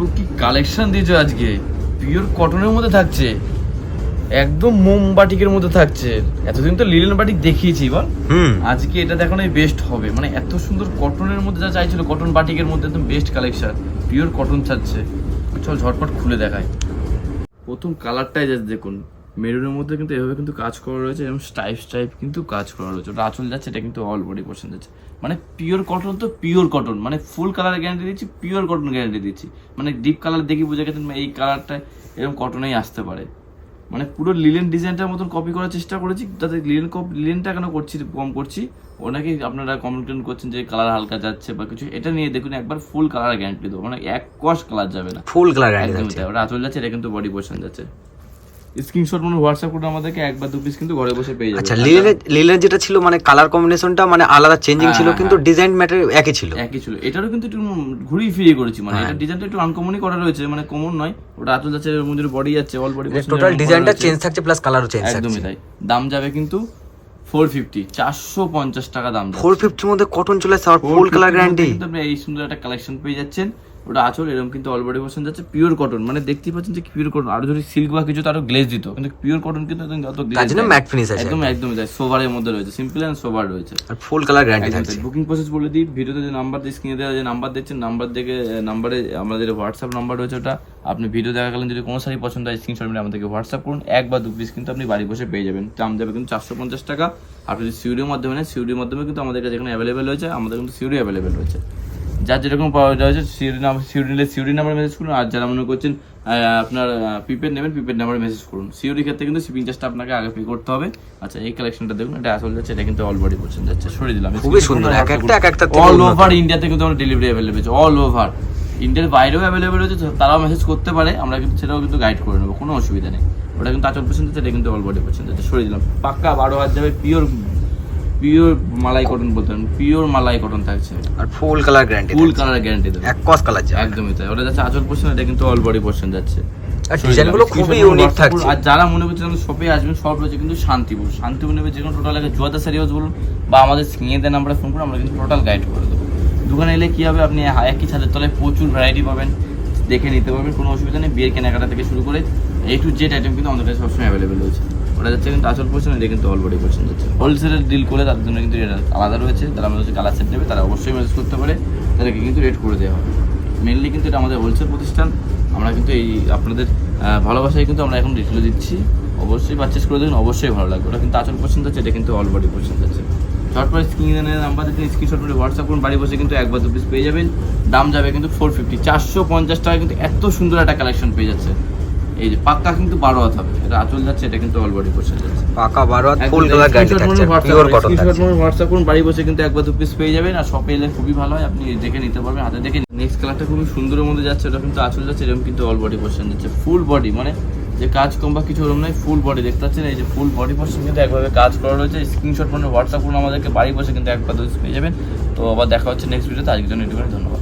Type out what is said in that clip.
পুরো কি কালেকশন দিয়েছো আজকে, পিওর কটনের মধ্যে থাকছে, একদম মোমবাটিকের মধ্যে থাকছে। এতদিন তো লিলেন বাটিক দেখিয়েছি, বল আজকে এটা দেখো না বেস্ট হবে, মানে এত সুন্দর কটনের মধ্যে যা চাইছিল, কটন বাটিকের মধ্যে একদম বেস্ট কালেকশন, পিওর কটন থাকছে। চল ঝটপট খুলে দেখায়। প্রথম কালারটাই জাস্ট দেখুন, মেরুনের মধ্যে কিন্তু এভাবে কিন্তু কাজ করা রয়েছে এবং স্টাইপ কিন্তু কাজ করা রয়েছে। ওটা আঁচল যাচ্ছে, এটা কিন্তু অল বডি পোর্শন যাচ্ছে, মানে পিওর কটন তো পিওর কটন, মানে ফুল কালার গ্যারান্টি দিচ্ছি, পিওর কটন গ্যারান্টি দিচ্ছি। মানে ডিপ কালার দেখি বুঝে গেছেন এই কালারটা এরকম কটনেই আসতে পারে। মানে পুরো লিলেন ডিজাইনটার মতন কপি করার চেষ্টা করেছি, যাতে লিলেনটা কেন করছি কম করছি, ওনাকে আপনারা কমেন্ট করছেন যে কালার হালকা যাচ্ছে বা কিছু, এটা নিয়ে দেখুন একবার ফুল কালার গ্যারান্টি দেবো, মানে এক কস কালার যাবে না, ফুল কালার একদম তাই। ওটা আঁচল যাচ্ছে, এটা কিন্তু বডি পোর্শন যাচ্ছে। স্ক্রিনশট মানে হোয়াটসঅ্যাপ করে আমাদেরকে এক বা দু পিস কিন্তু ঘরে বসে পেয়ে যাবেন। আচ্ছা, লিলেন যেটা ছিল মানে কালার কম্বিনেশনটা মানে আলাদা চেঞ্জিং ছিল, কিন্তু ডিজাইন ম্যাটার একই ছিল। এটারও কিন্তু একটু ঘুরিয়ে ফিরিয়ে করেছি, মানে এটা ডিজাইনটা একটু আনকমনই করা রয়েছে, মানে কমন নয়। ওটা আঁচল যাচ্ছে, এর মধ্যে বডি যাচ্ছে, অল বডি টোটাল ডিজাইনটা চেঞ্জ থাকছে, প্লাস কালারও চেঞ্জ থাকছে। একদমই তাই। দাম যাবে কিন্তু 450, 450 টাকা দাম যাবে। 450 এর মধ্যে কটন চলে আসছে আর ফুল কালার গ্যারান্টি। আপনি এই সুন্দর একটা কালেকশন পেয়ে যাচ্ছেন। ওটা আঁচল এরকম কিন্তু অল বডি পোর্শন যাচ্ছে, পিওর কটন, মানে দেখতেই পাচ্ছেন যে পিওর কটন। আর যদি সিল্ক বা কিছু তারও গ্লেজ দিত, কিন্তু পিওর কটন কিন্তু অত তার জন্য ম্যাট ফিনিশ আছে, একদমই তাই। সোভারের মধ্যে রয়েছে, সিম্পল এন্ড সোভার রয়েছে, আর ফুল কালার গ্যারান্টি থাকছে। বুকিং প্রসেস বলে দিই, ভিডিওতে যে নাম্বার দিয়ে স্ক্রিনে দেওয়া যে নাম্বার দেখছেন, নাম্বার দেখে নাম্বারে আমাদের হোয়াটসঅ্যাপ নাম্বার রয়েছে, ওটা আপনি ভিডিও দেখাকালীন যদি কোনো শাড়ি পছন্দ হয় স্ক্রিনশট নিয়ে আমাদেরকে হোয়াটসঅ্যাপ করুন, এক বা দু পিস কিন্তু আপনি বাড়ি বসে পেয়ে যাবেন। দাম দেবে কিন্তু 450 টাকা। আপনি যদি সিউরির মাধ্যমে নেন, সিউরির মাধ্যমে কিন্তু আমাদের কাছে এখানে অ্যাভেলেবেল রয়েছে, আমাদের কিন্তু সিউরি অ্যাভেলেবেল রয়েছে। যার যেরকম পাওয়া যাচ্ছে সিউরি নাম্বার মেসেজ করুন। আর যারা মনে করছেন আপনার প্রিপেড নেবেন, প্রিপেড নাম্বারে মেসেজ করুন। সিউরি ক্ষেত্রে কিন্তু শিপিং চার্জটা আপনাকে আগে পে করতে হবে। আচ্ছা, এই কালেকশনটা দেখুন, এটা আসল যাচ্ছে, এটা কিন্তু অল বডি পোর্শন যাচ্ছে। সরিয়ে দিলাম, খুবই সুন্দর, এক একটা অল ওভার ইন্ডিয়াতে কিন্তু আমরা ডেলিভারি অ্যাভেলেবেল আছে, অল ওভার ইন্ডিয়ার বাইরেও অ্যাভেলেবেল রয়েছে, তারাও মেসেজ করতে পারে, আমরা কিন্তু সেটাও কিন্তু গাইড করে নেবো, কোনো অসুবিধা নেই। ওটা কিন্তু আচল পোর্শন যাচ্ছে, এটা কিন্তু অল বডি পোর্শন যাচ্ছে। সরিয়ে দিলাম, পাক্কা 12 হাত যাবে, পিওর মালাই কটন বলতেন, পিওর মালাই কটন থাকছে, আর full colour guarantee, full colour guarantee দেবে, এক কস কালার যাবে। একদমই তাই। ওটা যাচ্ছে আঁচল পোর্শন, এটা কিন্তু অল বডি পোর্শন যাচ্ছে। আর ডিজাইনগুলো খুবই ইউনিক থাকছে। আর যারা মনে করছেন শপে আসবেন, সব রয়েছে কিন্তু শান্তিপুর নেবে, যে কোনো টোটাল আগে জুয়াদা সারি হাউস বলুন বা আমাদের স্ক্রিনে দেওয়া নাম্বারে ফোন করুন, আমরা কিন্তু টোটাল গাইড করে দেবো। দোকানে এলে কি হবে, আপনি একই ছাদের তলায় প্রচুর ভ্যারাইটি পাবেন, দেখে নিতে পারবেন, কোনো অসুবিধা নেই। বিয়ের কেনাকাটা থেকে শুরু করে A to Z আইটেম কিন্তু আমাদের কাছে সবসময় অ্যাভেলেবেল রয়েছে। ওটা যাচ্ছে কিন্তু আঁচল পোর্শন, এটা কিন্তু অল বডি পোর্শন যাচ্ছে। হোলসেলের ডিল করে তাদের জন্য কিন্তু এটা আলাদা রয়েছে। যারা আমাদের কাছে কালার সেট নেবে তারা অবশ্যই মেসেজ করতে পারে, তাদেরকে কিন্তু রেট করে দেওয়া হবে। মেনলি কিন্তু এটা আমাদের হোলসেল প্রতিষ্ঠান, আমরা কিন্তু এই আপনাদের ভালোবাসায় কিন্তু আমরা এখন রিটেলে দিচ্ছি। অবশ্যই পারচেস করে দেবেন, অবশ্যই ভালো লাগবে। ওটা কিন্তু আঁচল পোর্শন যাচ্ছে, এটা কিন্তু অল বডি পোর্শন যাচ্ছে। ঝটপট স্ক্রিনের নাম্বার দিতে স্ক্রিনশট করে হোয়াটসঅ্যাপ করুন, বাড়ি বসে কিন্তু এক বা দু পিস পেয়ে যাবেন। দাম যাবে কিন্তু 450, 450 টাকা কিন্তু এত সুন্দর একটা কালেকশন পেয়ে যাচ্ছে। এই যে পাক্কা কিন্তু 12 হাত হবে, এটা আঁচল যাচ্ছে, এটা কিন্তু অল বডি পোর্শন যাচ্ছে, পাক্কা 12 হাত ফুল কালার গ্যারান্টি থাকছে, পিওর কটন থাকছে। হোয়াটসঅ্যাপ করুন, বাড়ি বসে কিন্তু এক বা দু পিস পেয়ে যাবেন। আর শপে এলে খুবই ভালো হয়, আপনি দেখে নিতে পারবেন, হাতে দেখে। নেক্সট কালারটা খুবই সুন্দরের মধ্যে যাচ্ছে, এটা কিন্তু আঁচল যাচ্ছে, এরকম কিন্তু অল বডি পোর্শন যাচ্ছে, ফুল বডি, মানে যে কাজ কম বা কিছু ওরকম নয়, ফুল বডি দেখতে পাচ্ছেন। এই যে ফুল বডি পোর্শন কিন্তু একভাবে কাজ করা রয়েছে। স্ক্রিনশট মানে হোয়াটসঅ্যাপ করুন আমাদেরকে, বাড়ি বসে কিন্তু এক বা দু পিস পেয়ে যাবেন। তো আবার দেখা হচ্ছে নেক্সট ভিডিওতে। আজকের জন্য এটুকুই, ধন্যবাদ।